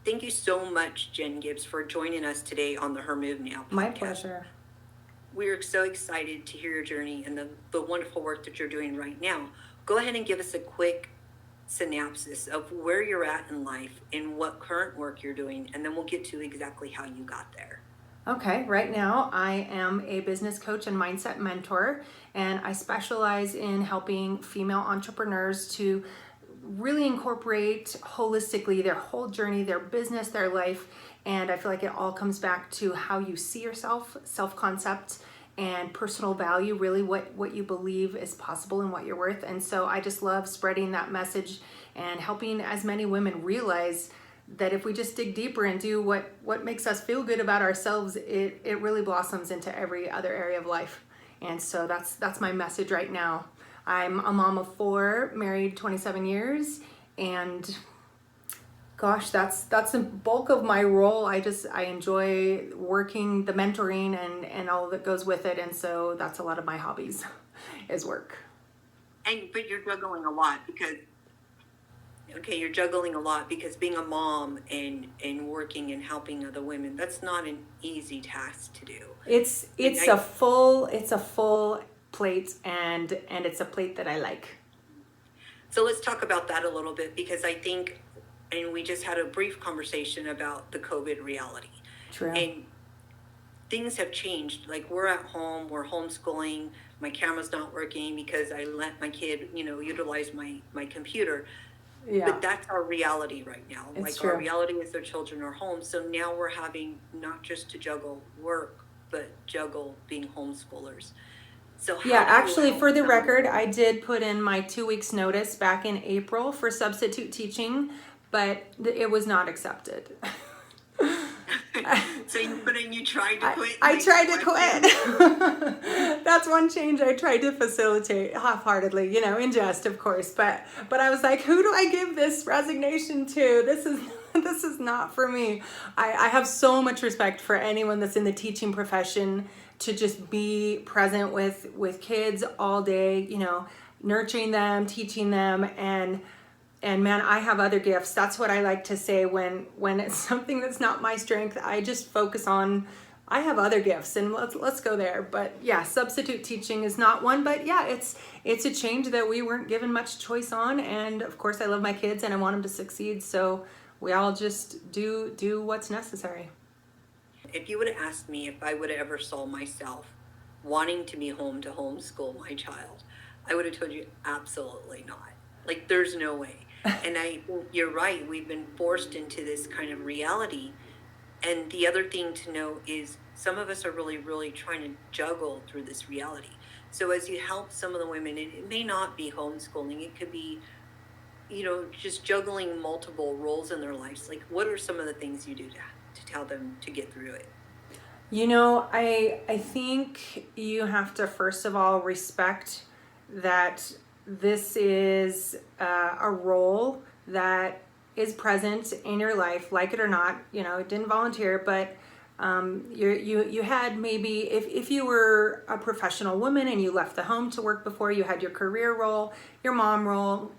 Thank you so much, Jenn Gibbs, for joining us today on the Her Move Now podcast. My pleasure. We're so excited to hear your journey and the wonderful work that you're doing right now. Go ahead and give us a quick synopsis of where you're at in life and what current work you're doing, and then we'll get to exactly how you got there. Okay, right now I am a business coach and mindset mentor, and I specialize in helping female entrepreneurs to really incorporate holistically their whole journey, their business, their life. And I feel like it all comes back to how you see yourself, self-concept, and personal value, really what you believe is possible and what you're worth. And so I just love spreading that message and helping as many women realize that if we just dig deeper and do what makes us feel good about ourselves, it really blossoms into every other area of life. And so that's my message right now. I'm a mom of 4, married 27 years, and gosh, that's the bulk of my role. I enjoy working, the mentoring and all that goes with it, and so that's a lot of my hobbies is work. But you're juggling a lot because you're juggling a lot because being a mom and working and helping other women, that's not an easy task to do. It's a full plate, and it's a plate that I like. So let's talk about that a little bit, because I think, and we just had a brief conversation about the COVID reality. True. And things have changed. Like, we're at home, we're homeschooling, my camera's not working because I let my kid, utilize my computer. Yeah. But that's our reality right now. It's Our true. reality is their children are home. So now we're having not just to juggle work, but juggle being homeschoolers. So Yeah, actually, for the record, I did put in my 2 weeks notice back in April for substitute teaching, but it was not accepted. So you tried to quit? I tried to quit. That's one change I tried to facilitate half-heartedly, in jest, of course. But I was like, who do I give this resignation to? This is not for me. I have so much respect for anyone that's in the teaching profession to just be present with kids all day, nurturing them, teaching them, and man, I have other gifts. That's what I like to say when it's something that's not my strength. I just focus on, I have other gifts, and let's go there. But yeah, substitute teaching is not one, but yeah, it's a change that we weren't given much choice on. And of course I love my kids and I want them to succeed. So we all just do what's necessary. If you would have asked me if I would have ever saw myself wanting to be home to homeschool my child, I would have told you absolutely not. Like, there's no way. And you're right. We've been forced into this kind of reality. And the other thing to know is some of us are really, really trying to juggle through this reality. So as you help some of the women, it may not be homeschooling. It could be, just juggling multiple roles in their lives. Like, what are some of the things you do to tell them to get through it? I think you have to first of all respect that this is a role that is present in your life, like it or not. It didn't volunteer, but you had maybe, if you were a professional woman and you left the home to work before, you had your career role, your mom role,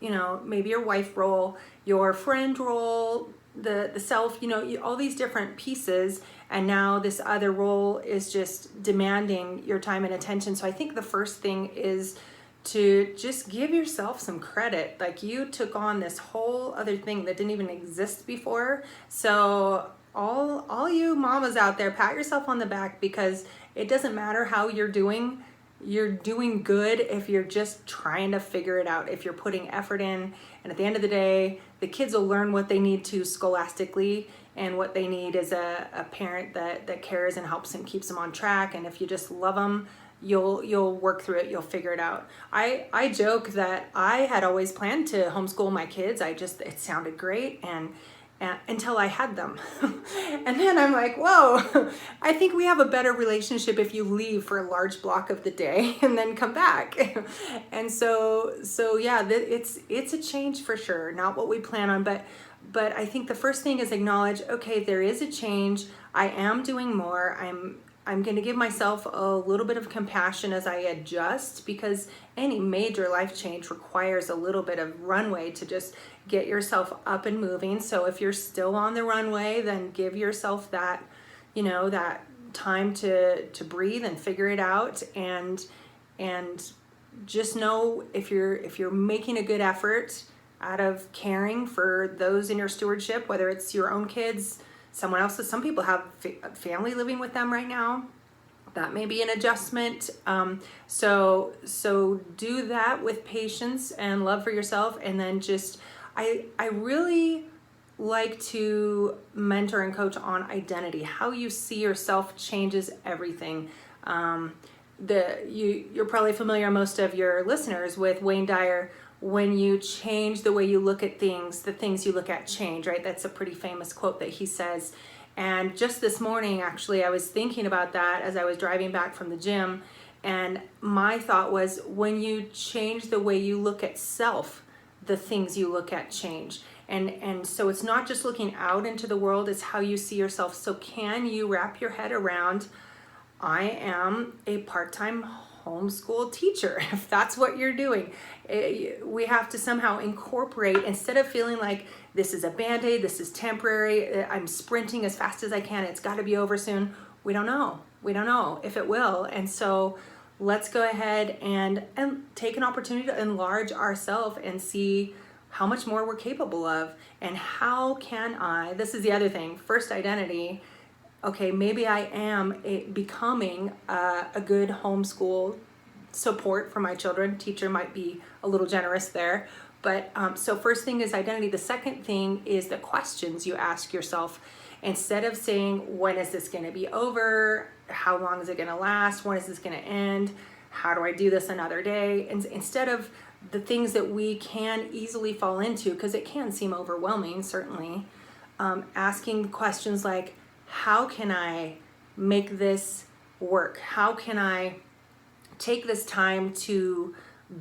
maybe your wife role, your friend role, the self, all these different pieces, and now this other role is just demanding your time and attention. So I think the first thing is to just give yourself some credit. Like, you took on this whole other thing that didn't even exist before. So all you mamas out there, pat yourself on the back, because it doesn't matter how you're doing good if you're just trying to figure it out, if you're putting effort in. And at the end of the day, the kids will learn what they need to scholastically, and what they need is a parent that cares and helps and keeps them on track. And if you just love them, you'll work through it, you'll figure it out. I joke that I had always planned to homeschool my kids. It sounded great, and until I had them. And then I'm like, whoa, I think we have a better relationship if you leave for a large block of the day and then come back. And so yeah, it's a change for sure. Not what we plan on, but I think the first thing is acknowledge, okay, there is a change. I am doing more. I'm I'm going to give myself a little bit of compassion as I adjust, because any major life change requires a little bit of runway to just get yourself up and moving. So if you're still on the runway, then give yourself that, that time to breathe and figure it out. And just know, if you're making a good effort out of caring for those in your stewardship, whether it's your own kids, someone else's. Some people have family living with them right now. That may be an adjustment. So do that with patience and love for yourself. And then just, I really like to mentor and coach on identity. How you see yourself changes everything. You're probably familiar, most of your listeners, with Wayne Dyer. When you change the way you look at things, the things you look at change, right? That's a pretty famous quote that he says. And just this morning, actually, I was thinking about that as I was driving back from the gym. And my thought was, when you change the way you look at self, the things you look at change. And so it's not just looking out into the world, it's how you see yourself. So can you wrap your head around, I am a part-time homeschool teacher, if that's what you're doing. We have to somehow incorporate, instead of feeling like this is a band-aid, this is temporary, I'm sprinting as fast as I can, it's got to be over soon. We don't know if it will. And so let's go ahead and take an opportunity to enlarge ourselves and see how much more we're capable of. And how can I, this is the other thing, first identity. Okay, maybe I am becoming a good homeschool support for my children. Teacher might be a little generous there. But so first thing is identity. The second thing is the questions you ask yourself. Instead of saying, when is this going to be over? How long is it going to last? When is this going to end? How do I do this another day? And instead of the things that we can easily fall into, because it can seem overwhelming, certainly, asking questions like, how can I make this work? How can I take this time to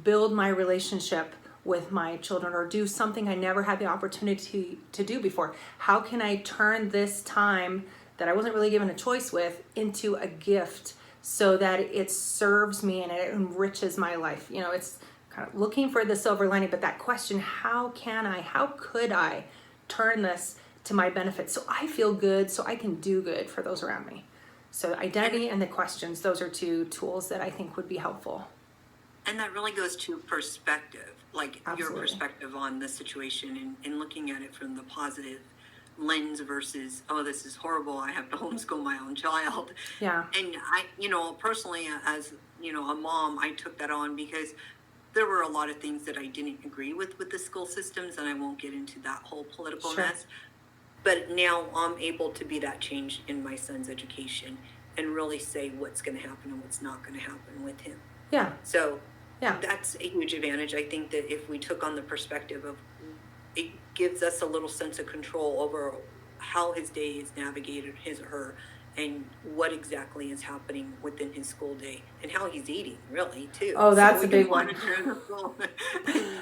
build my relationship with my children, or do something I never had the opportunity to do before? How can I turn this time that I wasn't really given a choice with into a gift, so that it serves me and it enriches my life? It's kind of looking for the silver lining, but that question, how could I turn this to my benefit, so I feel good, so I can do good for those around me? So identity and the questions, those are two tools that I think would be helpful. And that really goes to perspective, like Absolutely. your perspective on the situation, and looking at it from the positive lens versus, oh, this is horrible, I have to homeschool my own child. Yeah. And I, personally, as, a mom, I took that on because there were a lot of things that I didn't agree with the school systems, and I won't get into that whole political Sure. mess. But now I'm able to be that change in my son's education and really say what's going to happen and what's not going to happen with him. Yeah. So Yeah. that's a huge advantage. I think that if we took on the perspective of, it gives us a little sense of control over how his day is navigated, his or her, and what exactly is happening within his school day, and how he's eating, really, too. Oh, that's So a big one.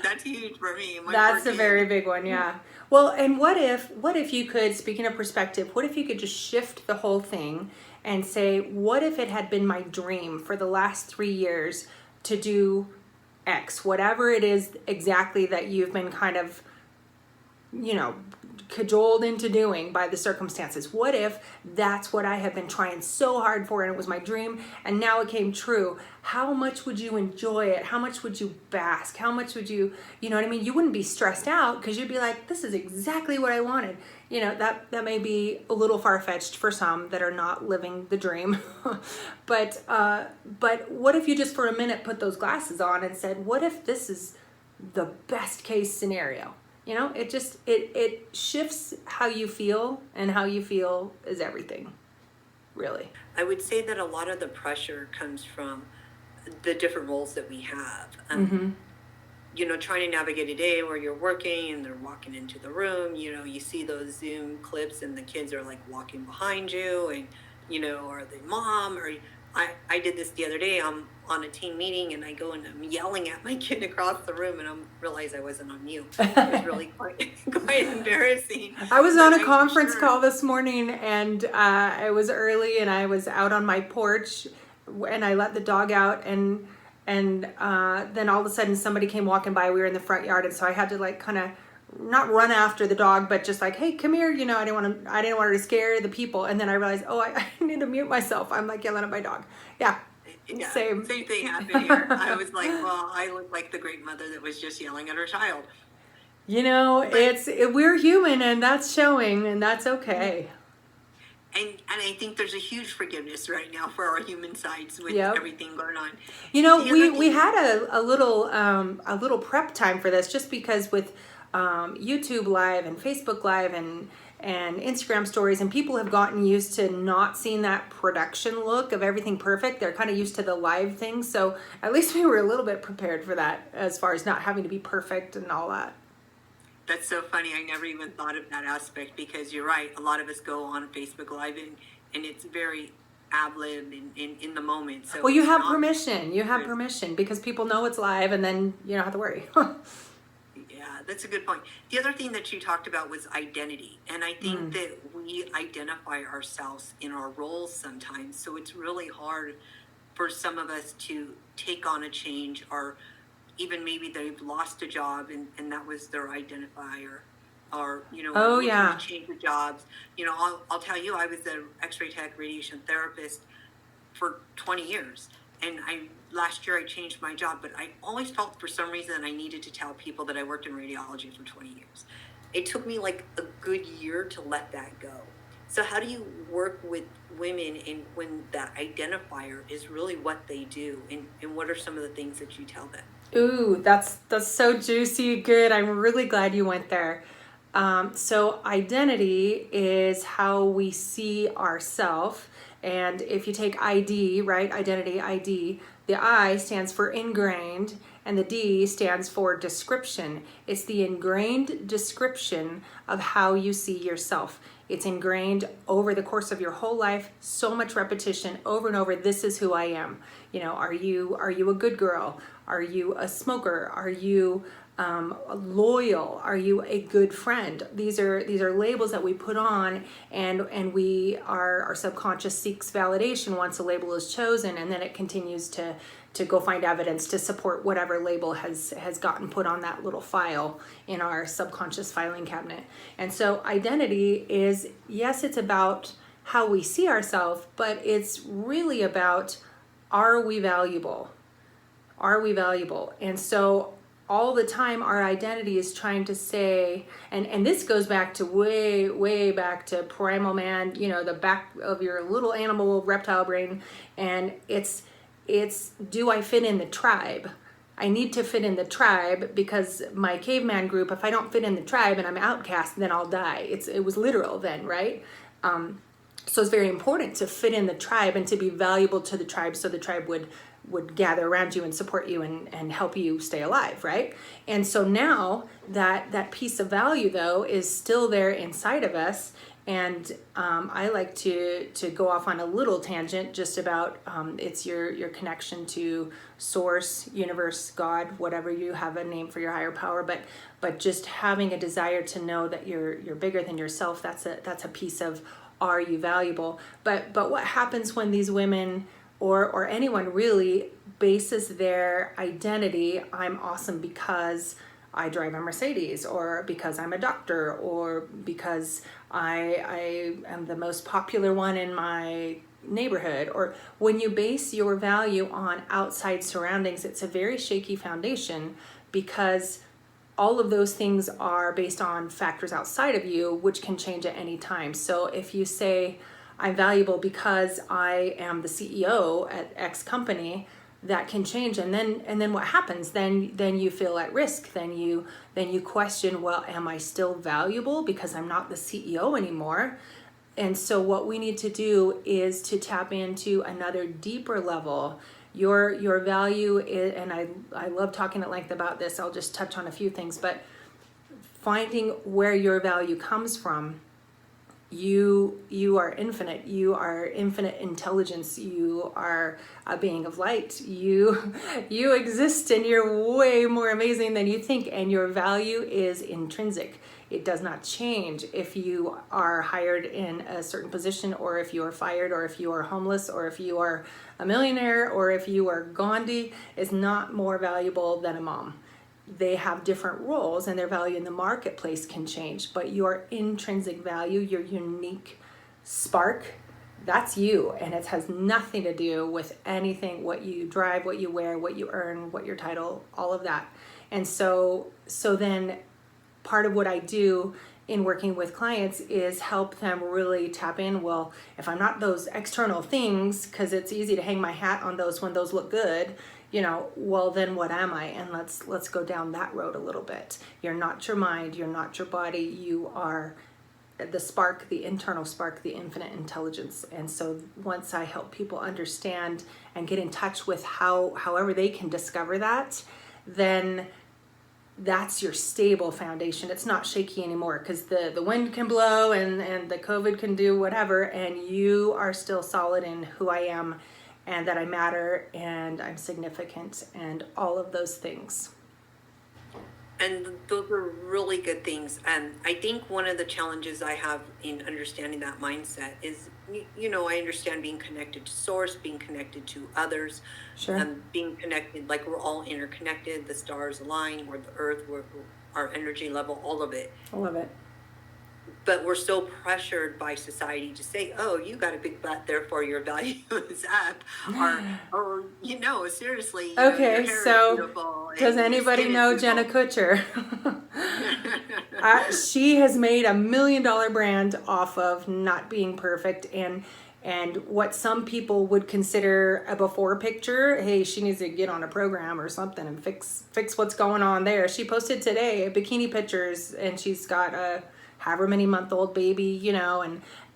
That's huge for me. That's a very big one, yeah. Well, and what if you could, speaking of perspective, what if you could just shift the whole thing and say, what if it had been my dream for the last 3 years to do X, whatever it is exactly that you've been kind of, cajoled into doing by the circumstances. What if that's what I have been trying so hard for, and it was my dream, and now it came true? How much would you enjoy it? How much would you bask? How much would you know what I mean? You wouldn't be stressed out, because you'd be like, this is exactly what I wanted. That may be a little far-fetched for some that are not living the dream. But what if you just for a minute put those glasses on and said, what if this is the best case scenario? It shifts how you feel, and how you feel is everything, really. I would say that a lot of the pressure comes from the different roles that we have. Trying to navigate a day where you're working and they're walking into the room, you see those Zoom clips and the kids are like walking behind you, and, are they mom? Or I did this the other day. I'm on a team meeting and I go and I'm yelling at my kid across the room, and I realize I wasn't on mute. It was really quite embarrassing. I was But on a I conference sure, call this morning, and it was early, and I was out on my porch, and I let the dog out, and then all of a sudden somebody came walking by. We were in the front yard, and so I had to like kind of not run after the dog, but just like, hey, come here. You know, I didn't want her to scare the people. And then I realized, oh, I need to mute myself. I'm like yelling at my dog. Yeah, yeah, same. same thing happened here. I was like, well, I look like the great mother that was just yelling at her child. You know, But we're human, and that's showing, and that's okay. and I think there's a huge forgiveness right now for our human sides with Yep. everything going on. You know, The other we thing, had a little prep time for this, just because with YouTube Live and Facebook Live and Instagram stories, and people have gotten used to not seeing that production look of everything perfect. They're kind of used to the live thing, so at least we were a little bit prepared for that, as far as not having to be perfect and all that. that's so funny. I never even thought of that aspect, because you're right. A lot of us go on Facebook Live and it's very ad lib in the moment. So Well, you it's have not permission. You have good. permission because people know it's live, and then you don't have to worry. Yeah, that's a good point. The other thing that you talked about was identity. And I think Mm. that we identify ourselves in our roles sometimes. So it's really hard for some of us to take on a change, or even maybe they've lost a job and that was their identifier, or, are Oh looking to yeah. change their jobs. I'll tell you, I was an X-ray tech radiation therapist for 20 years. And last year I changed my job, but I always felt for some reason I needed to tell people that I worked in radiology for 20 years. It took me like a good year to let that go. So how do you work with women in when that identifier is really what they do, and what are some of the things that you tell them? Ooh, that's so juicy. Good. I'm really glad you went there. So identity is how we see ourself, and if you take ID, right? Identity, ID. The I stands for ingrained, and the D stands for description. It's the ingrained description of how you see yourself. It's ingrained over the course of your whole life, so much repetition over and over. This is who I am. You know, are you a good girl? Are you a smoker? Are you loyal? Are you a good friend? These are labels that we put on, and our subconscious seeks validation once a label is chosen, and then it continues to go find evidence to support whatever label has gotten put on that little file in our subconscious filing cabinet. And so identity is, yes, it's about how we see ourselves, but it's really about, are we valuable? Are we valuable? And so all the time our identity is trying to say, and this goes back to way back to primal man, the back of your little animal reptile brain, and it's do I fit in the tribe? I need to fit in the tribe, because my caveman group, if I don't fit in the tribe and I'm outcast, then I'll die. It was literal then, right? So it's very important to fit in the tribe and to be valuable to the tribe, so the tribe would gather around you and support you and help you stay alive, right? And so now that piece of value, though, is still there inside of us. And I like to go off on a little tangent just about it's your connection to source, universe, God, whatever you have a name for your higher power, but just having a desire to know that you're bigger than yourself. That's a piece of, are you valuable? But what happens when these women or anyone really bases their identity, I'm awesome because I drive a Mercedes, or because I'm a doctor, or because I am the most popular one in my neighborhood. Or when you base your value on outside surroundings, it's a very shaky foundation, because all of those things are based on factors outside of you, which can change at any time. So if you say, I'm valuable because I am the CEO at X company, that can change, and then what happens? Then you feel at risk. Then you question, well, am I still valuable because I'm not the CEO anymore? And so what we need to do is to tap into another deeper level. Your value is, and I love talking at length about this. I'll just touch on a few things, but finding where your value comes from you are infinite. You are infinite intelligence. You are a being of light. You exist, and you're way more amazing than you think, and your value is intrinsic. It does not change if you are hired in a certain position, or if you are fired, or if you are homeless, or if you are a millionaire, or if you are Gandhi. Is not more valuable than a mom. They have different roles, and their value in the marketplace can change, but your intrinsic value, your unique spark, that's you, and it has nothing to do with anything, what you drive, what you wear, what you earn, what your title, all of that. And so then part of what I do in working with clients is help them really tap in. Well, if I'm not those external things, because it's easy to hang my hat on those when those look good, well, then what am I? And let's go down that road a little bit. You're not your mind, you're not your body, you are the spark, the internal spark, the infinite intelligence. And so once I help people understand and get in touch with however they can discover that, then that's your stable foundation. It's not shaky anymore, because the wind can blow and the COVID can do whatever, and you are still solid in who I am, and that I matter, and I'm significant, and all of those things. And those are really good things. And I think one of the challenges I have in understanding that mindset is, I understand being connected to source, being connected to others, Sure. being connected, like we're all interconnected, the stars align, or the earth, our energy level, all of it. I love it. But we're so pressured by society to say, oh, you got a big butt, therefore your value is up. Or seriously, Okay, your hair so is beautiful. does And your anybody skin is know beautiful. Jenna Kutcher? She has made $1 million brand off of not being perfect, and what some people would consider a before picture. Hey, she needs to get on a program or something and fix what's going on there. She posted today bikini pictures, and she's got a however many month old baby,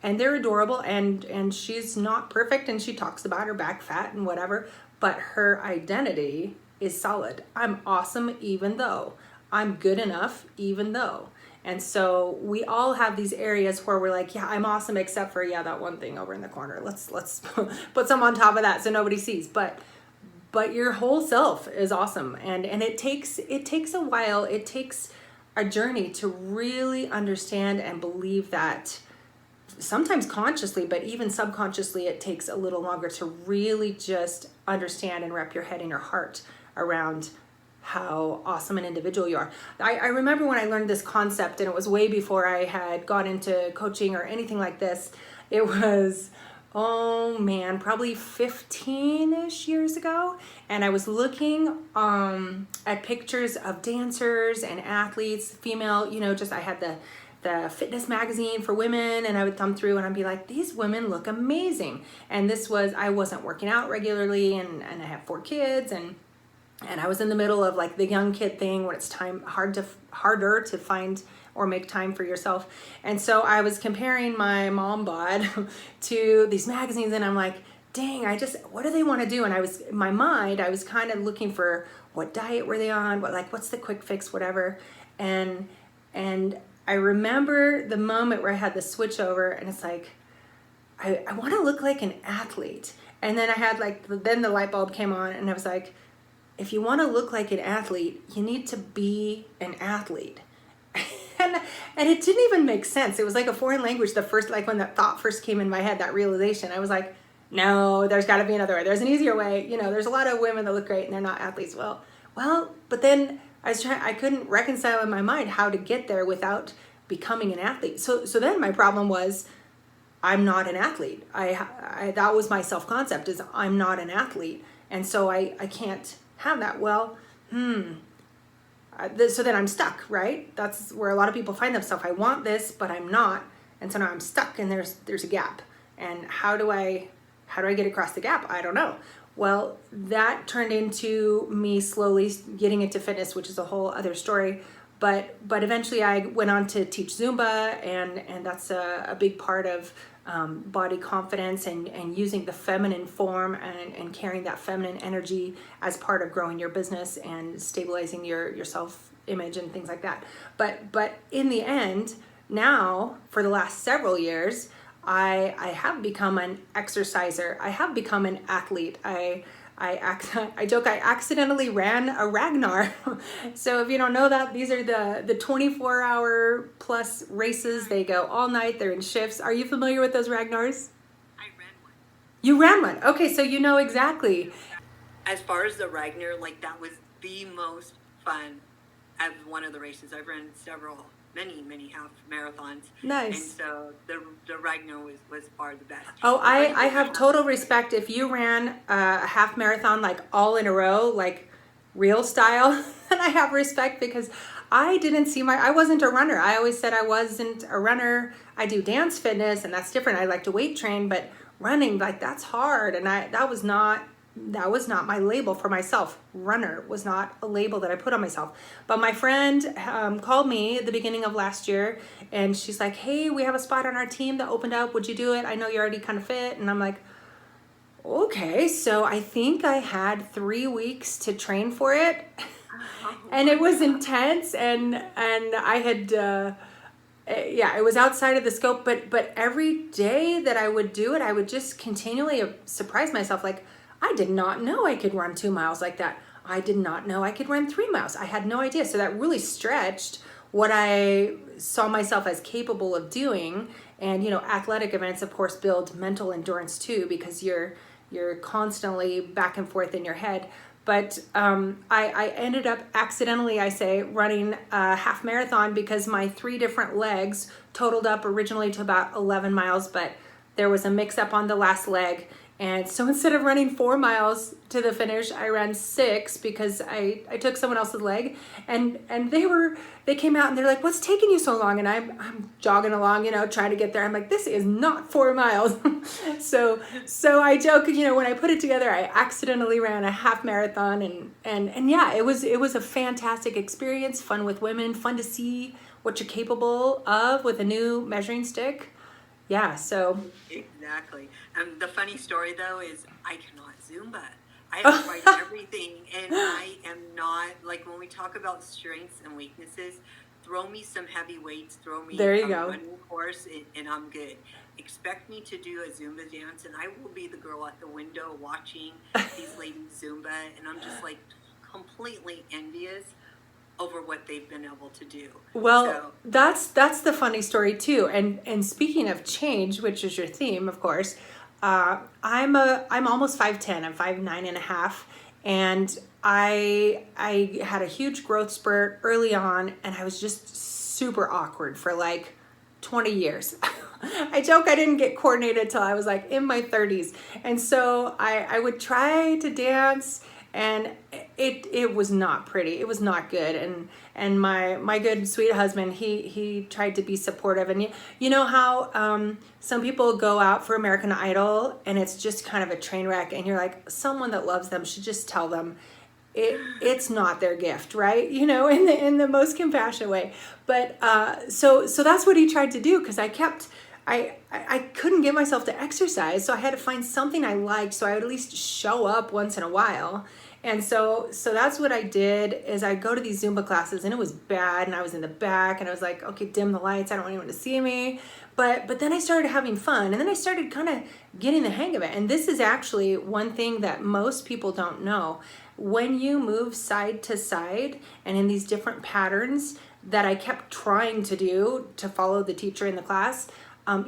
and they're adorable, and she's not perfect, and she talks about her back fat and whatever, but her identity is solid. I'm awesome even though. I'm good enough even though. And so we all have these areas where we're like, yeah, I'm awesome except for that one thing over in the corner. Let's put some on top of that so nobody sees. But your whole self is awesome, and it takes a while. It takes a journey to really understand and believe that, sometimes consciously, but even subconsciously, it takes a little longer to really just understand and wrap your head and your heart around how awesome an individual you are. I remember when I learned this concept, and it was way before I had got into coaching or anything like this. It was, oh man, probably 15-ish years ago. And I was looking at pictures of dancers and athletes, female, I had the fitness magazine for women, and I would thumb through and I'd be like, these women look amazing. And I wasn't working out regularly, and I have 4 kids, and I was in the middle of like the young kid thing when it's harder to find or make time for yourself. And so I was comparing my mom bod to these magazines, and I'm like, dang, what do they want to do? And in my mind, I was kind of looking for what diet were they on, what's the quick fix, whatever. And I remember the moment where I had the switch over, and it's like, I want to look like an athlete. And then I had then the light bulb came on, and I was like, if you want to look like an athlete, you need to be an athlete. and it didn't even make sense. It was like a foreign language. When that thought first came in my head, that realization, I was like, no, there's got to be another way. There's an easier way. There's a lot of women that look great and they're not athletes. Well, but then I couldn't reconcile in my mind how to get there without becoming an athlete. So then my problem was, I'm not an athlete. That was my self-concept, is I'm not an athlete. And so I can't have that. Well, so then I'm stuck, right? That's where a lot of people find themselves. I want this, but I'm not. And so now I'm stuck, and there's a gap. And how do I get across the gap? I don't know. Well, that turned into me slowly getting into fitness, which is a whole other story. But eventually I went on to teach Zumba, and that's a big part of body confidence and using the feminine form and carrying that feminine energy as part of growing your business and stabilizing your self-image and things like that. But in the end, now for the last several years, I have become an exerciser. I have become an athlete. I joke I accidentally ran a Ragnar. So if you don't know that, these are the 24-hour plus races. They go all night. They're in shifts. Are you familiar with those Ragnars? I ran one. You ran one. Okay, so you know exactly. As far as the Ragnar, like that was the most fun of one of the races. I've run several, many half marathons. Nice. And so the Ragnar was far the best. Oh, I have total respect. If you ran a half marathon like all in a row, like real style, then I have respect because I wasn't a runner. I always said I wasn't a runner. I do dance fitness and that's different. I like to weight train, but running, like that's hard. And that was not my label for myself. Runner was not a label that I put on myself. But my friend called me at the beginning of last year and she's like, hey, we have a spot on our team that opened up. Would you do it? I know you're already kind of fit. And I'm like, okay. So I think I had 3 weeks to train for it. And it was intense and I had, it was outside of the scope, but every day that I would do it, I would just continually surprise myself. Like, I did not know I could run 2 miles like that. I did not know I could run 3 miles. I had no idea. So that really stretched what I saw myself as capable of doing. And, athletic events, of course, build mental endurance too, because you're constantly back and forth in your head. But I ended up accidentally, I say, running a half marathon because my 3 different legs totaled up originally to about 11 miles, but there was a mix up on the last leg. And so instead of running 4 miles to the finish, I ran 6 because I took someone else's leg and they came out and they're like, what's taking you so long? And I'm jogging along, trying to get there. I'm like, this is not 4 miles. So I joke, when I put it together, I accidentally ran a half marathon and yeah, it was a fantastic experience, fun with women, fun to see what you're capable of with a new measuring stick. Yeah, so. Exactly. The funny story, though, is I cannot Zumba. I have tried everything, and I am not, like, when we talk about strengths and weaknesses, throw me some heavy weights, throw me there you a go. running course, and I'm good. Expect me to do a Zumba dance, and I will be the girl at the window watching these ladies Zumba, and I'm just, like, completely envious over what they've been able to do. Well, that's the funny story too. And speaking of change, which is your theme, of course, I'm almost 5'10". I'm 5'9.5", and I had a huge growth spurt early on, and I was just super awkward for like 20 years. I joke I didn't get coordinated till I was like in my 30s, and so I would try to dance. And it was not pretty. It was not good. And my good sweet husband, he tried to be supportive. And you know how some people go out for American Idol and it's just kind of a train wreck, and you're like, someone that loves them should just tell them it's not their gift, right? In the most compassionate way. But so that's what he tried to do, because I couldn't get myself to exercise, so I had to find something I liked so I would at least show up once in a while. And so that's what I did, is I go to these Zumba classes, and it was bad, and I was in the back, and I was like, okay, dim the lights, I don't want anyone to see me. But then I started having fun, and then I started kind of getting the hang of it. And this is actually one thing that most people don't know. When you move side to side and in these different patterns that I kept trying to do to follow the teacher in the class,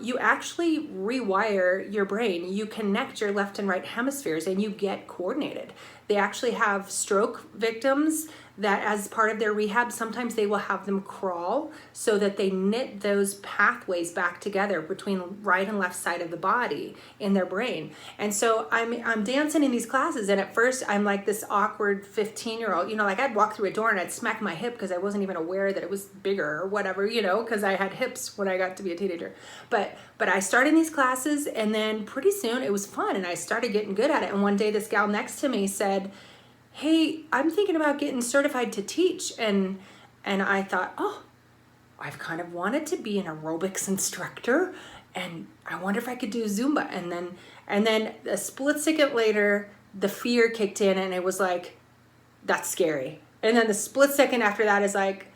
you actually rewire your brain. You connect your left and right hemispheres, and you get coordinated. They actually have stroke victims that, as part of their rehab, sometimes they will have them crawl so that they knit those pathways back together between right and left side of the body in their brain. And so I'm dancing in these classes, and at first I'm like this awkward 15-year-old, like I'd walk through a door and I'd smack my hip because I wasn't even aware that it was bigger or whatever, because I had hips when I got to be a teenager. But I started in these classes, and then pretty soon it was fun, and I started getting good at it. And one day this gal next to me said, hey, I'm thinking about getting certified to teach. And I thought, oh, I've kind of wanted to be an aerobics instructor, and I wonder if I could do Zumba. And then a split second later, the fear kicked in, and it was like, that's scary. And then the split second after that is like,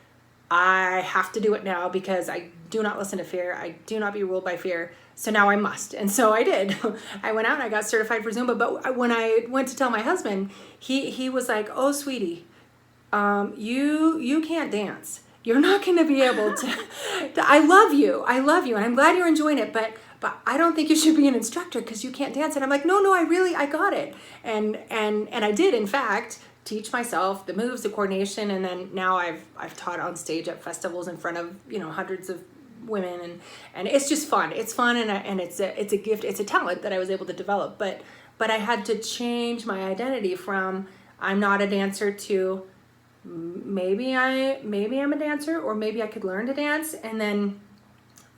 I have to do it now because I do not listen to fear. I do not be ruled by fear. So now I must. And so I did. I went out and I got certified for Zumba. But when I went to tell my husband, he was like, oh, sweetie, you can't dance. You're not going to be able to. I love you. And I'm glad you're enjoying it. But I don't think you should be an instructor because you can't dance. And I'm like, no, I got it. And I did, in fact, teach myself the moves, the coordination. And then now I've taught on stage at festivals in front of, hundreds of women, and it's just fun. It's fun, and it's a gift. It's a talent that I was able to develop. But I had to change my identity from I'm not a dancer to maybe I'm a dancer, or maybe I could learn to dance, and then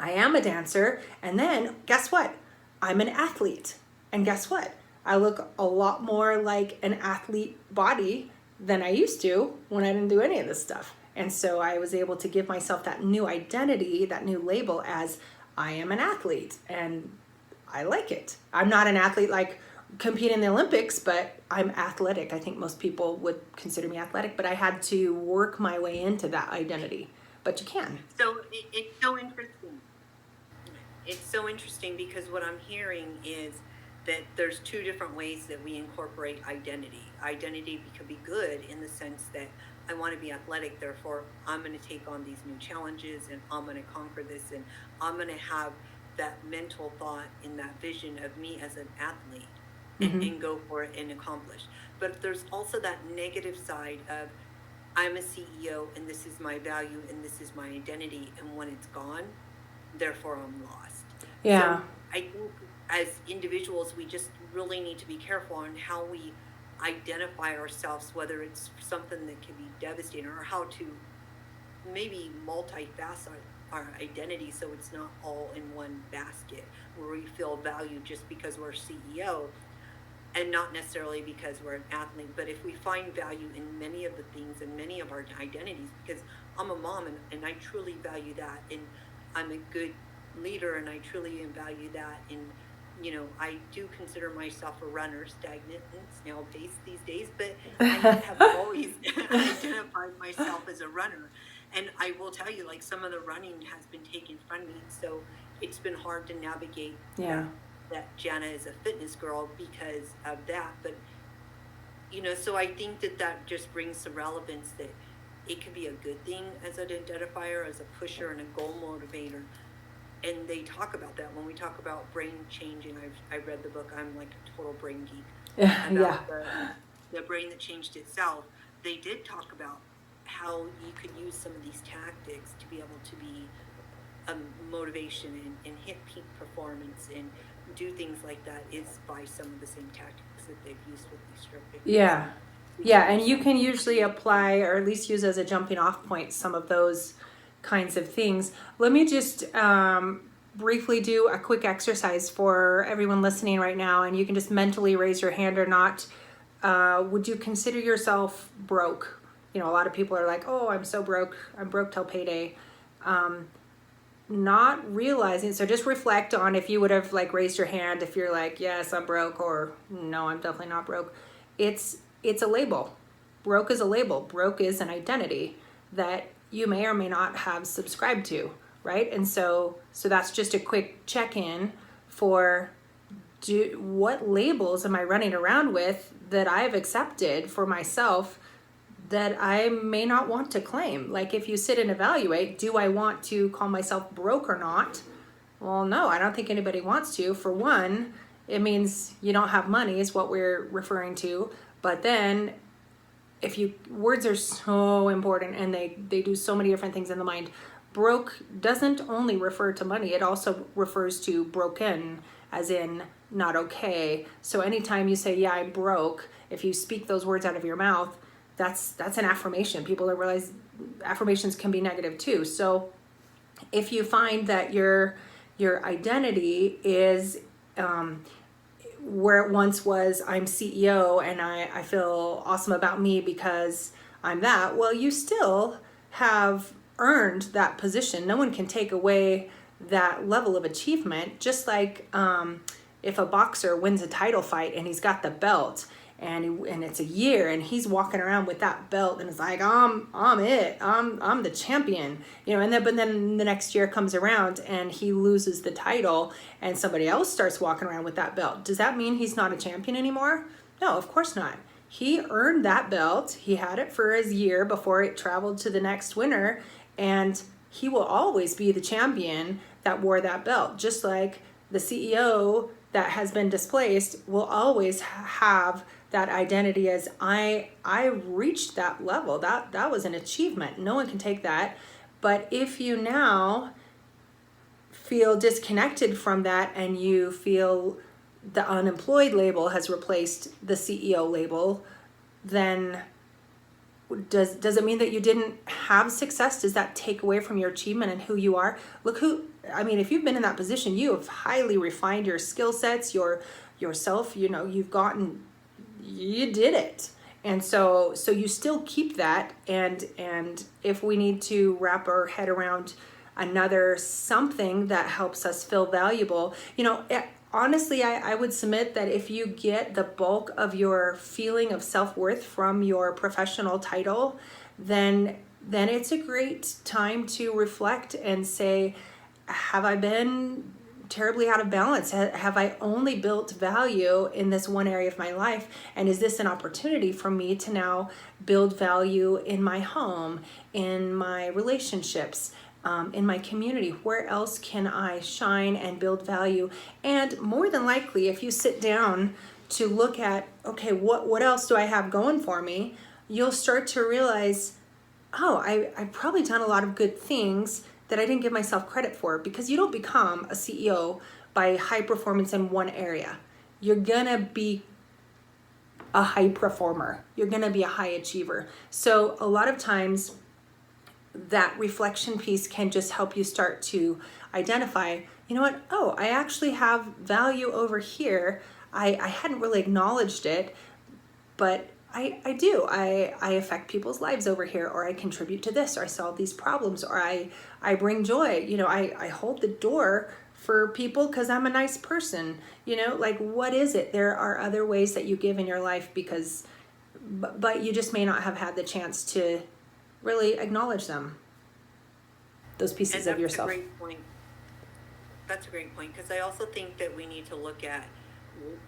I am a dancer, and then guess what? I'm an athlete, and guess what? I look a lot more like an athlete body than I used to when I didn't do any of this stuff. And so I was able to give myself that new identity, that new label as I am an athlete, and I like it. I'm not an athlete like competing in the Olympics, but I'm athletic. I think most people would consider me athletic, but I had to work my way into that identity. But you can. So it's so interesting. It's so interesting because what I'm hearing is that there's two different ways that we incorporate identity. Identity could be good in the sense that I want to be athletic, therefore I'm going to take on these new challenges and I'm going to conquer this, and I'm going to have that mental thought and that vision of me as an athlete and go for it and accomplish. But there's also that negative side of I'm a CEO and this is my value and this is my identity, and when it's gone, therefore I'm lost. Yeah. So I think as individuals, we just really need to be careful on how we identify ourselves, whether it's something that can be devastating, or how to maybe multifaceted our identity so it's not all in one basket where we feel valued just because we're CEO and not necessarily because we're an athlete. But if we find value in many of the things and many of our identities, because I'm a mom and I truly value that, and I'm a good leader and I truly value that, and I do consider myself a runner, stagnant and snail-paced these days, but I have always identified myself as a runner. And I will tell you, like, some of the running has been taken from me, so it's been hard to navigate that Jana is a fitness girl because of that. But, so I think that just brings some relevance, that it could be a good thing as an identifier, as a pusher and a goal motivator. And they talk about that when we talk about brain changing. I've read the book. I'm like a total brain geek about the brain that changed itself. They did talk about how you could use some of these tactics to be able to be motivation and hit peak performance and do things like that, is by some of the same tactics that they've used with these stroke. Yeah, and you can usually apply, or at least use as a jumping off point, some of those kinds of things. Let me just briefly do a quick exercise for everyone listening right now, and you can just mentally raise your hand or not. Would you consider yourself broke? A lot of people are like, oh, I'm so broke. I'm broke till payday. Not realizing, so just reflect on if you would have raised your hand if you're like, yes, I'm broke, or no, I'm definitely not broke. It's a label. Broke is a label. Broke is an identity that you may or may not have subscribed to, right? And so that's just a quick check-in for what labels am I running around with that I've accepted for myself that I may not want to claim. Like, if you sit and evaluate, do I want to call myself broke or not? Well, no, I don't think anybody wants to. For one, it means you don't have money is what we're referring to. But then words are so important, and they do so many different things in the mind. Broke doesn't only refer to money. It also refers to broken, as in not okay. So anytime you say, yeah, I'm broke, if you speak those words out of your mouth, that's an affirmation. People don't realize affirmations can be negative too. So if you find that your identity is where it once was, I'm CEO and I feel awesome about me because I'm that, well, you still have earned that position. No one can take away that level of achievement. Just like if a boxer wins a title fight and he's got the belt, and it's a year, and he's walking around with that belt, and it's like, I'm the champion, and then but then the next year comes around and he loses the title, and somebody else starts walking around with that belt. Does that mean he's not a champion anymore? No, of course not. He earned that belt. He had it for his year before it traveled to the next winner, and he will always be the champion that wore that belt. Just like the CEO that has been displaced will always have that identity as I reached that level. That was an achievement. No one can take that. But if you now feel disconnected from that, and you feel the unemployed label has replaced the CEO label, then does it mean that you didn't have success? Does that take away from your achievement and who you are? If you've been in that position, you have highly refined your skill sets, yourself, you did it. And so you still keep that. And if we need to wrap our head around another something that helps us feel valuable, honestly, I would submit that if you get the bulk of your feeling of self-worth from your professional title, then it's a great time to reflect and say, have I been terribly out of balance? Have I only built value in this one area of my life? And is this an opportunity for me to now build value in my home, in my relationships, in my community? Where else can I shine and build value? And more than likely, if you sit down to look at, okay, what else do I have going for me? You'll start to realize, I've probably done a lot of good things that I didn't give myself credit for, because you don't become a CEO by high performance in one area. You're gonna be a high performer. You're gonna be a high achiever. So a lot of times that reflection piece can just help you start to identify, I actually have value over here. I hadn't really acknowledged it, but I do. I affect people's lives over here, or I contribute to this, or I solve these problems, or I bring joy. I hold the door for people because I'm a nice person. What is it? There are other ways that you give in your life, but you just may not have had the chance to really acknowledge them. Those pieces of yourself. That's a great point. That's a great point, because I also think that we need to look at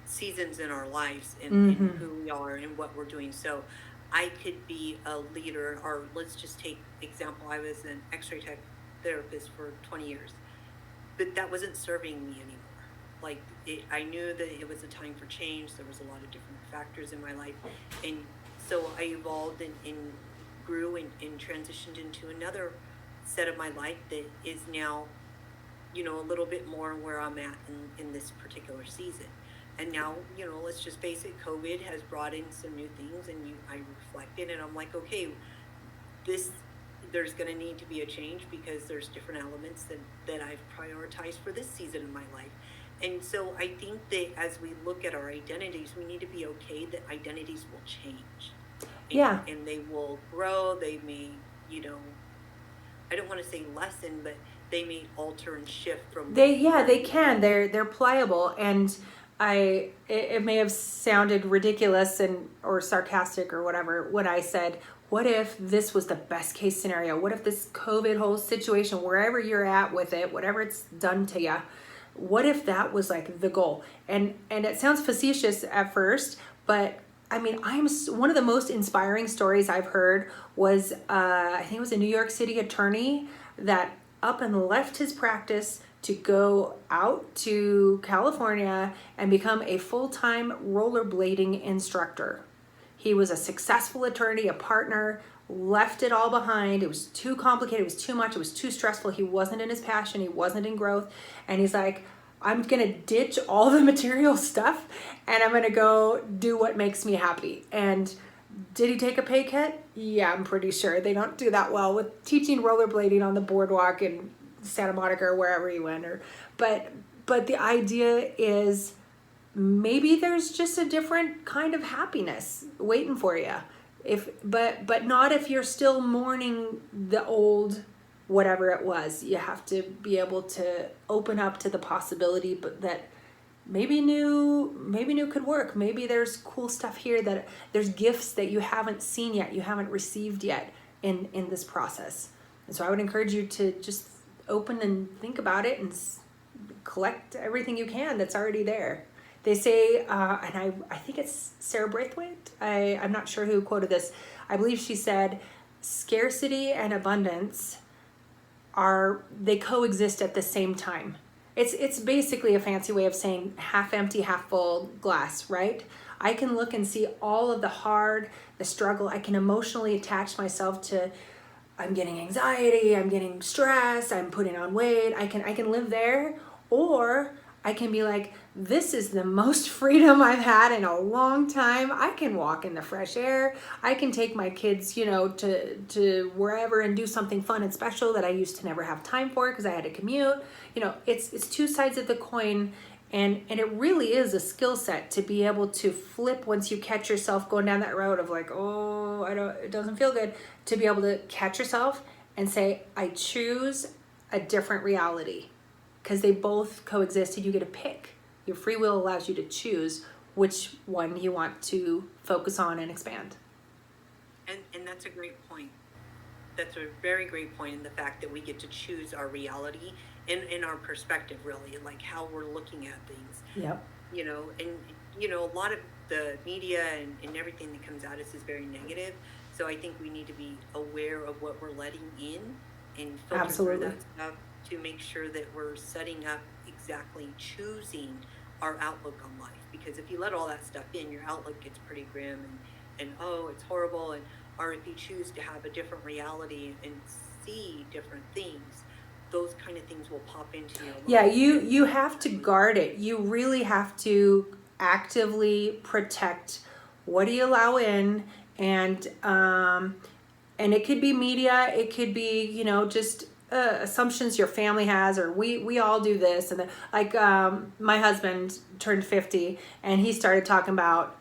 seasons in our lives and who we are and what we're doing. So I could be a leader, or let's just take example, I was an x-ray tech therapist for 20 years, but that wasn't serving me anymore. I knew that it was a time for change. There was a lot of different factors in my life, and so I evolved and grew and transitioned into another set of my life that is now a little bit more where I'm at in this particular season. And now, let's just face it, COVID has brought in some new things, and I reflected, and I'm like, okay, there's going to need to be a change, because there's different elements that I've prioritized for this season of my life. And so I think that as we look at our identities, we need to be okay that identities will change. And they will grow. They may, I don't want to say lessen, but they may alter and shift from. They can. They're pliable, and it may have sounded ridiculous or sarcastic or whatever when I said, what if this was the best case scenario? What if this COVID whole situation, wherever you're at with it, whatever it's done to you, what if that was like the goal? And it sounds facetious at first, but one of the most inspiring stories I've heard was, I think it was a New York City attorney that up and left his practice to go out to California and become a full-time rollerblading instructor. He was a successful attorney, a partner, left it all behind. It was too complicated. It was too much. It was too stressful. He wasn't in his passion. He wasn't in growth. And he's like, I'm going to ditch all the material stuff and I'm going to go do what makes me happy. And did he take a pay cut? Yeah, I'm pretty sure. They don't do that well with teaching rollerblading on the boardwalk in Santa Monica or wherever he went. But the idea is maybe there's just a different kind of happiness waiting for you. But not if you're still mourning the old whatever it was. You have to be able to open up to the possibility, but that maybe new could work. Maybe there's cool stuff here, that there's gifts that you haven't seen yet, you haven't received yet in this process. And so I would encourage you to just open and think about it, and collect everything you can that's already there. They say, and I think it's Sarah Braithwaite, I'm not sure who quoted this. I believe she said, scarcity and abundance they coexist at the same time. It's basically a fancy way of saying half empty, half full glass, right? I can look and see all of the struggle. I can emotionally attach myself to, I'm getting anxiety, I'm getting stress, I'm putting on weight. I can live there, or I can be like, this is the most freedom I've had in a long time. I can walk in the fresh air. I can take my kids, to wherever and do something fun and special that I used to never have time for because I had to commute. It's two sides of the coin, and it really is a skill set to be able to flip once you catch yourself going down that road of like, oh, it doesn't feel good, to be able to catch yourself and say, I choose a different reality. Because they both coexist, and you get to pick. Your free will allows you to choose which one you want to focus on and expand. And that's a great point. That's a very great point, in the fact that we get to choose our reality in our perspective, really, like how we're looking at things. Yep. A lot of the media and everything that comes at us is very negative. So I think we need to be aware of what we're letting in and filter Absolutely. through that stuff, to make sure that we're setting up exactly choosing our outlook on life. Because if you let all that stuff in, your outlook gets pretty grim and oh, it's horrible. Or if you choose to have a different reality and see different things, those kind of things will pop into your life. Yeah, you have to guard it. You really have to actively protect what do you allow in, and it could be media, it could be just assumptions your family has, or we all do this. And my husband turned 50, and he started talking about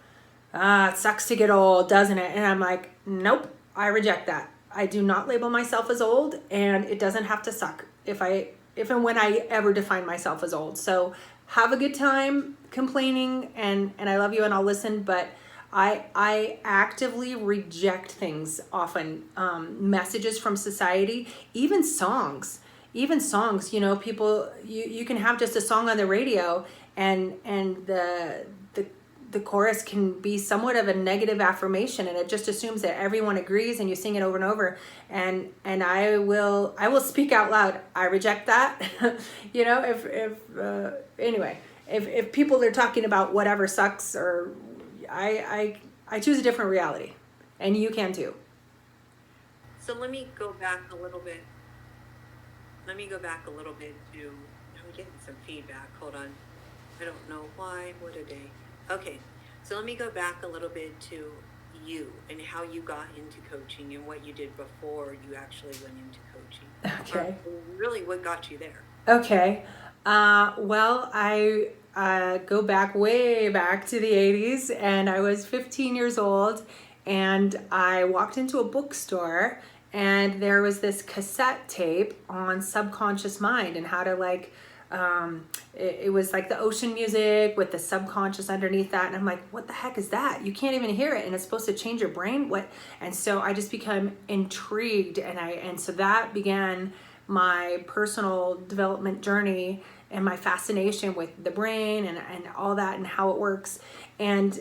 it sucks to get old, doesn't it? And I'm like, nope, I reject that. I do not label myself as old, and it doesn't have to suck if and when I ever define myself as old. So have a good time complaining, and I love you and I'll listen, but I actively reject things often, messages from society, even songs, people, you can have just a song on the radio, and the chorus can be somewhat of a negative affirmation, and it just assumes that everyone agrees, and you sing it over and over, and I will speak out loud, I reject that. If people are talking about whatever sucks, or I choose a different reality, and you can too. So let me go back a little bit. To, I'm getting some feedback. Hold on. I don't know why. What a day. Okay. So let me go back a little bit to you and how you got into coaching and what you did before you actually went into coaching. Okay. Or really, what got you there? Okay. Well, I go way back to the 80s, and I was 15 years old, and I walked into a bookstore, and there was this cassette tape on subconscious mind and how to it was like the ocean music with the subconscious underneath that, and I'm like, what the heck is that? You can't even hear it, and it's supposed to change your brain. What? And so I just became intrigued, and so that began my personal development journey and my fascination with the brain and all that and how it works. And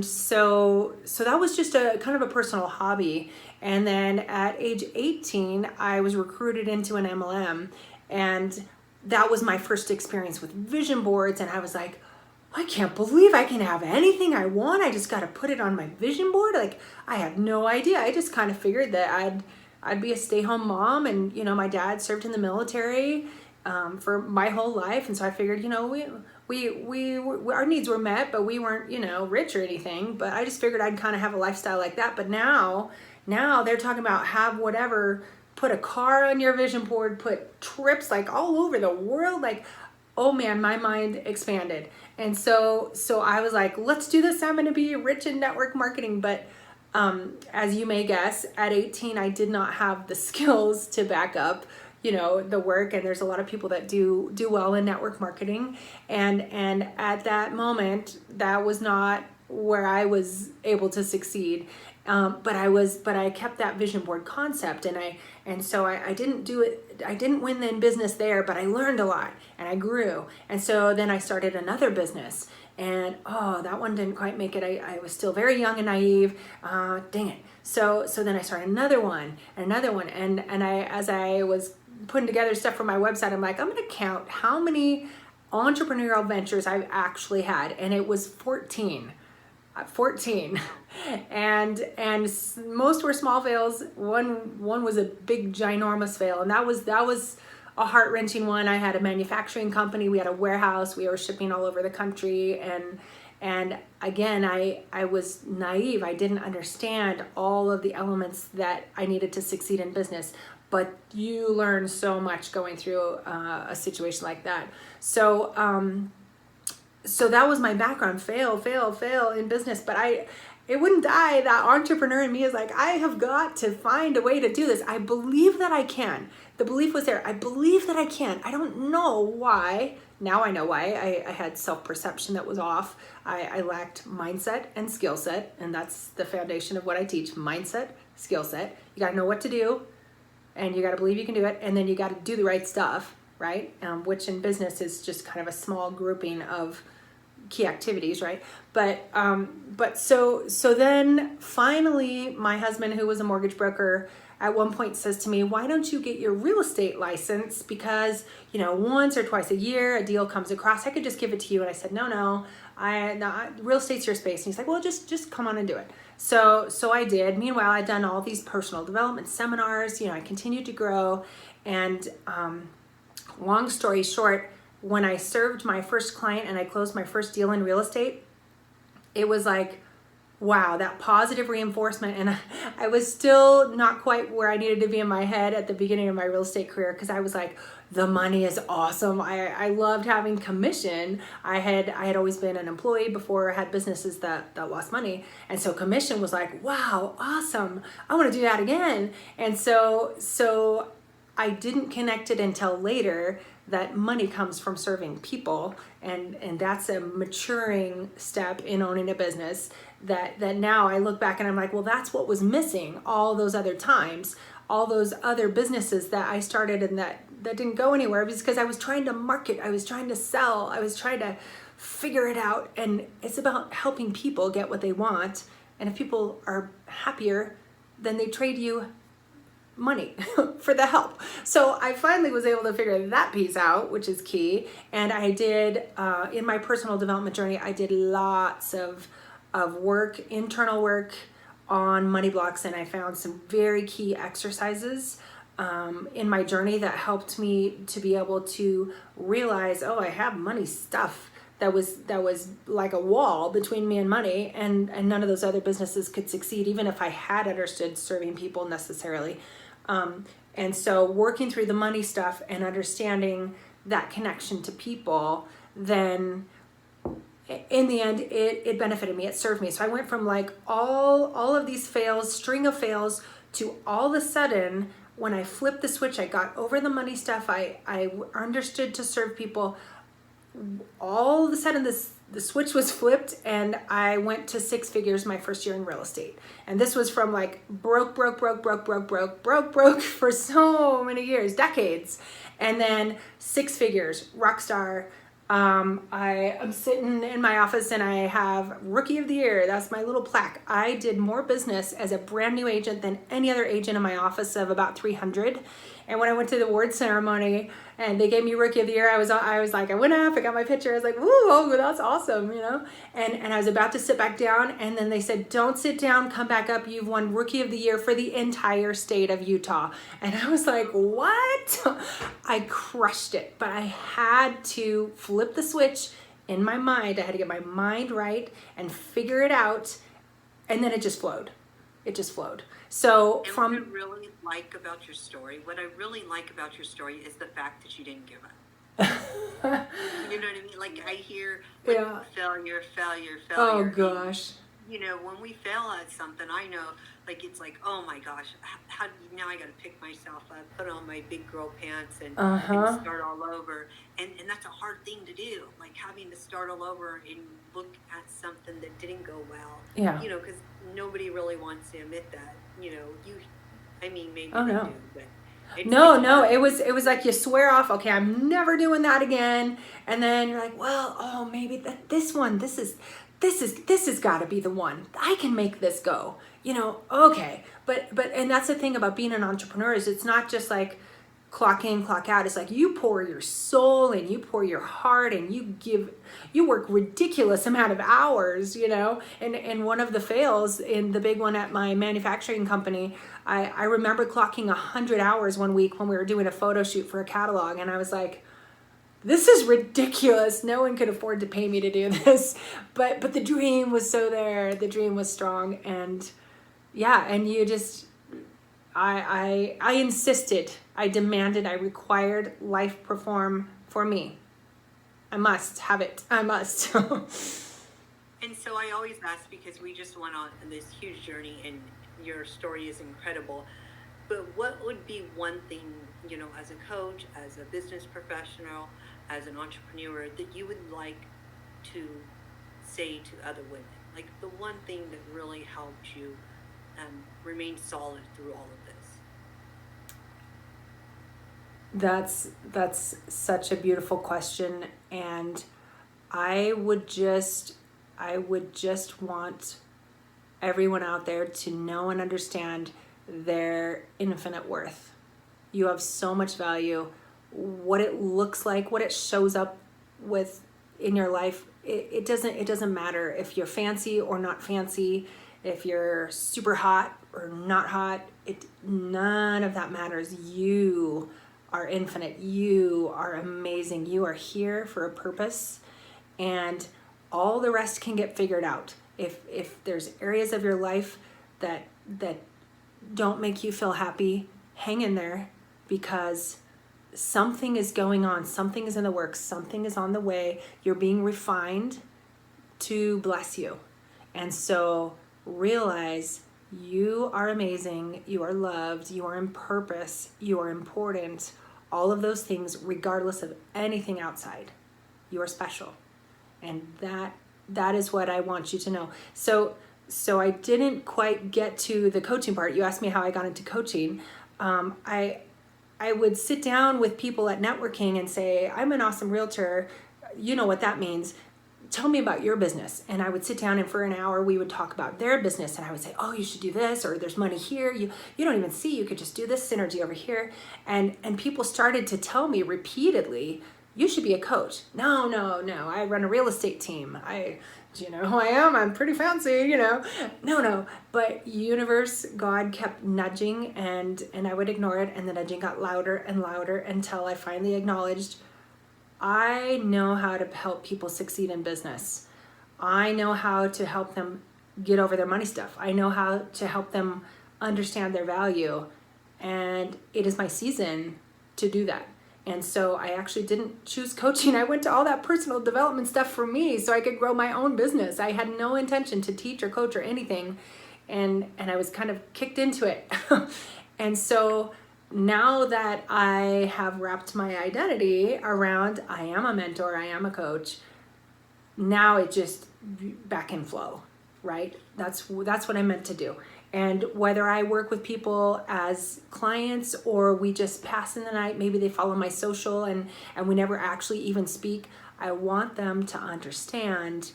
so that was just a kind of a personal hobby. And then at age 18, I was recruited into an MLM, and that was my first experience with vision boards. And I was like, I can't believe I can have anything I want. I just got to put it on my vision board. Like, I had no idea. I just kind of figured that I'd be a stay-home mom, and my dad served in the military for my whole life, and so I figured we our needs were met, but we weren't rich or anything. But I just figured I'd kind of have a lifestyle like that. But now they're talking about have whatever, put a car on your vision board, put trips like all over the world. Like, oh man, my mind expanded, and so I was like, let's do this. I'm going to be rich in network marketing, but as you may guess, at 18, I did not have the skills to back up the work, and there's a lot of people that do well in network marketing, and at that moment that was not where I was able to succeed. But I kept that vision board concept, and so I didn't do it. I didn't win in business there, but I learned a lot and I grew. And so then I started another business, and that one didn't quite make it. I was still very young and naive. Dang it. So then I started another one, and as I was putting together stuff for my website, I'm like, I'm going to count how many entrepreneurial ventures I've actually had, and it was 14. 14. and most were small fails. One was a big ginormous fail, and that was a heart-wrenching one. I had a manufacturing company, we had a warehouse, we were shipping all over the country, and again, I was naive. I didn't understand all of the elements that I needed to succeed in business. But you learn so much going through a situation like that. So that was my background, fail in business. But it wouldn't die. That entrepreneur in me is like, I have got to find a way to do this. I believe that I can. The belief was there. I believe that I can. I don't know why. Now I know why. I had self-perception that was off. I lacked mindset and skill set. And that's the foundation of what I teach. Mindset, skill set. You got to know what to do. And you got to believe you can do it. And then you got to do the right stuff, right? Which in business is just kind of a small grouping of key activities, right? But so then finally my husband, who was a mortgage broker, at one point says to me, why don't you get your real estate license? Because, once or twice a year a deal comes across, I could just give it to you. And I said, no, real estate's your space. And he's like, well, just come on and do it. So I did. Meanwhile, I'd done all these personal development seminars. I continued to grow. And long story short, when I served my first client and I closed my first deal in real estate, it was like, wow, that positive reinforcement. And I was still not quite where I needed to be in my head at the beginning of my real estate career, because I was like, the money is awesome. I loved having commission. I had always been an employee before I had businesses that lost money. And so commission was like, wow, awesome. I want to do that again. And so I didn't connect it until later that money comes from serving people, and that's a maturing step in owning a business that now I look back and I'm like, well, that's what was missing all those other times, all those other businesses that I started and that didn't go anywhere, because I was trying to market, I was trying to sell, I was trying to figure it out. And it's about helping people get what they want, and if people are happier, then they trade you money for the help. So I finally was able to figure that piece out, which is key. And I did, in my personal development journey, I did lots of work, internal work on money blocks. And I found some very key exercises in my journey that helped me to be able to realize, I have money stuff that was like a wall between me and money, and none of those other businesses could succeed, even if I had understood serving people necessarily. And so working through the money stuff and understanding that connection to people, then in the end, it benefited me. It served me. So I went from like all of these fails, string of fails, to all of a sudden, when I flipped the switch, I got over the money stuff. I understood to serve people. All of a sudden, the switch was flipped, and I went to 6 figures my first year in real estate. And this was from like broke for so many years, decades. And then 6 figures, rock star. I am sitting in my office and I have Rookie of the Year. That's my little plaque. I did more business as a brand new agent than any other agent in my office of about 300. And when I went to the award ceremony and they gave me Rookie of the Year, I was like, I went up, I got my picture. I was like, woo, oh, that's awesome, And I was about to sit back down, and then they said, don't sit down, come back up. You've won Rookie of the Year for the entire state of Utah. And I was like, what? I crushed it, but I had to flip the switch in my mind. I had to get my mind right and figure it out. And then it just flowed. So and from what I really like about your story is the fact that you didn't give up. You know what I mean? Like I hear failure. Oh gosh. when we fail at something, I know, like, it's like, oh my gosh, how now I got to pick myself up, put on my big girl pants, and Uh-huh. start all over. And that's a hard thing to do, like having to start all over and look at something that didn't go well, Yeah. because nobody really wants to admit that, I mean, maybe Oh they no. do, but No, it's no, hard. it was like you swear off, okay, I'm never doing that again. And then you're like, well, oh, maybe this one, this has got to be the one. I can make this go. Okay. But and that's the thing about being an entrepreneur is it's not just like clock in, clock out. It's like you pour your soul and you pour your heart and you work ridiculous amount of hours, and one of the fails in the big one at my manufacturing company, I remember clocking 100 hours one week when we were doing a photo shoot for a catalog, and I was like, this is ridiculous. No one could afford to pay me to do this. But the dream was so there. The dream was strong. And yeah, and you just I insisted, I demanded, I required life perform for me. I must have it. I must. And so I always ask, because we just went on this huge journey and your story is incredible. But what would be one thing, as a coach, as a business professional, as an entrepreneur, that you would like to say to other women? Like the one thing that really helped you remain solid through all of this? That's such a beautiful question, and I would just I would just want everyone out there to know and understand their infinite worth. You have so much value. What it looks like, what it shows up with in your life, it doesn't matter if you're fancy or not fancy, if you're super hot or not hot. None of that matters. You are infinite. You are amazing. You are here for a purpose, and all the rest can get figured out. If there's areas of your life that don't make you feel happy, hang in there, because something is going on, something is in the works, something is on the way. You're being refined to bless you. And so realize you are amazing, you are loved, you are in purpose, you are important. All of those things, regardless of anything outside. You are special. And that is what I want you to know. So I didn't quite get to the coaching part. You asked me how I got into coaching. I would sit down with people at networking and say, I'm an awesome realtor. You know what that means. Tell me about your business. And I would sit down, and for an hour we would talk about their business, and I would say, oh, you should do this, or there's money here. You don't even see, you could just do this synergy over here. And people started to tell me repeatedly, you should be a coach. No, I run a real estate team. Do you know who I am? I'm pretty fancy, No. But universe, God kept nudging, and I would ignore it, and the nudging got louder and louder until I finally acknowledged, I know how to help people succeed in business. I know how to help them get over their money stuff. I know how to help them understand their value. And it is my season to do that. And so I actually didn't choose coaching. I went to all that personal development stuff for me so I could grow my own business. I had no intention to teach or coach or anything. And I was kind of kicked into it. And so now that I have wrapped my identity around, I am a mentor, I am a coach, now it just back in flow, right? That's what I meant to do. And whether I work with people as clients or we just pass in the night, maybe they follow my social and we never actually even speak, I want them to understand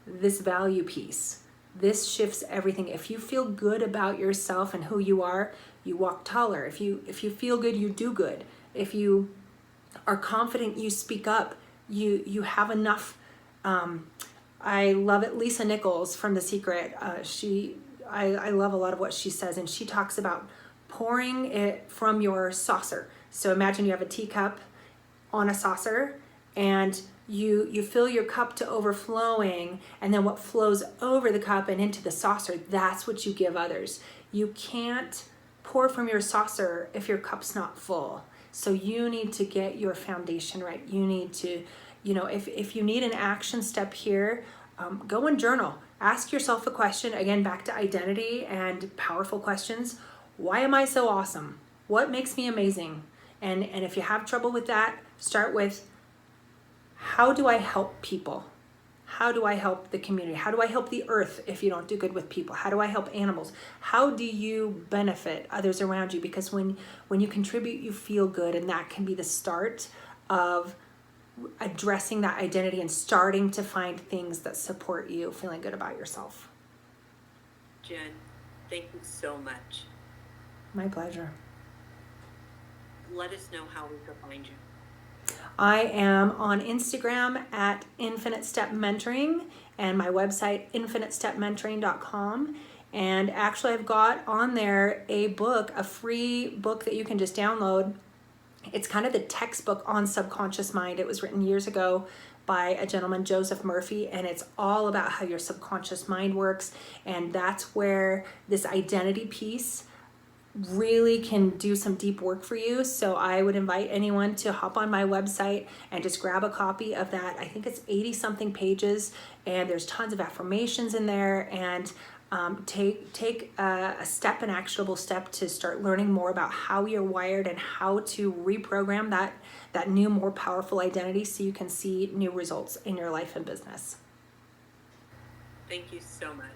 this value piece. This shifts everything. If you feel good about yourself and who you are, you walk taller. If you feel good, you do good. If you are confident, you speak up. You have enough. I love it. Lisa Nichols from The Secret. I love a lot of what she says, and she talks about pouring it from your saucer. So imagine you have a teacup on a saucer, and you fill your cup to overflowing, and then what flows over the cup and into the saucer, that's what you give others. You can't pour from your saucer if your cup's not full. So you need to get your foundation right. You need to, if you need an action step here, go and journal. Ask yourself a question, again, back to identity and powerful questions. Why am I so awesome? What makes me amazing? And if you have trouble with that, start with, how do I help people? How do I help the community? How do I help the earth if you don't do good with people? How do I help animals? How do you benefit others around you? Because when you contribute, you feel good, and that can be the start of addressing that identity and starting to find things that support you feeling good about yourself. Jen, thank you so much. My pleasure. Let us know how we can find you. I am on Instagram at Infinite Step Mentoring, and my website, infinitestepmentoring.com. And actually, I've got on there a book, a free book that you can just download. It's kind of the textbook on subconscious mind. It was written years ago by a gentleman, Joseph Murphy, and it's all about how your subconscious mind works. And that's where this identity piece really can do some deep work for you. So I would invite anyone to hop on my website and just grab a copy of that. I think it's 80 something pages, and there's tons of affirmations in there, and take a step, an actionable step, to start learning more about how you're wired and how to reprogram that new, more powerful identity so you can see new results in your life and business. Thank you so much.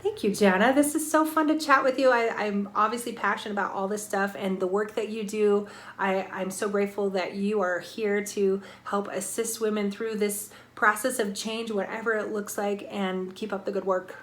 Thank you, Jana. This is so fun to chat with you. I'm obviously passionate about all this stuff and the work that you do. I'm so grateful that you are here to help assist women through this process of change, whatever it looks like, and keep up the good work.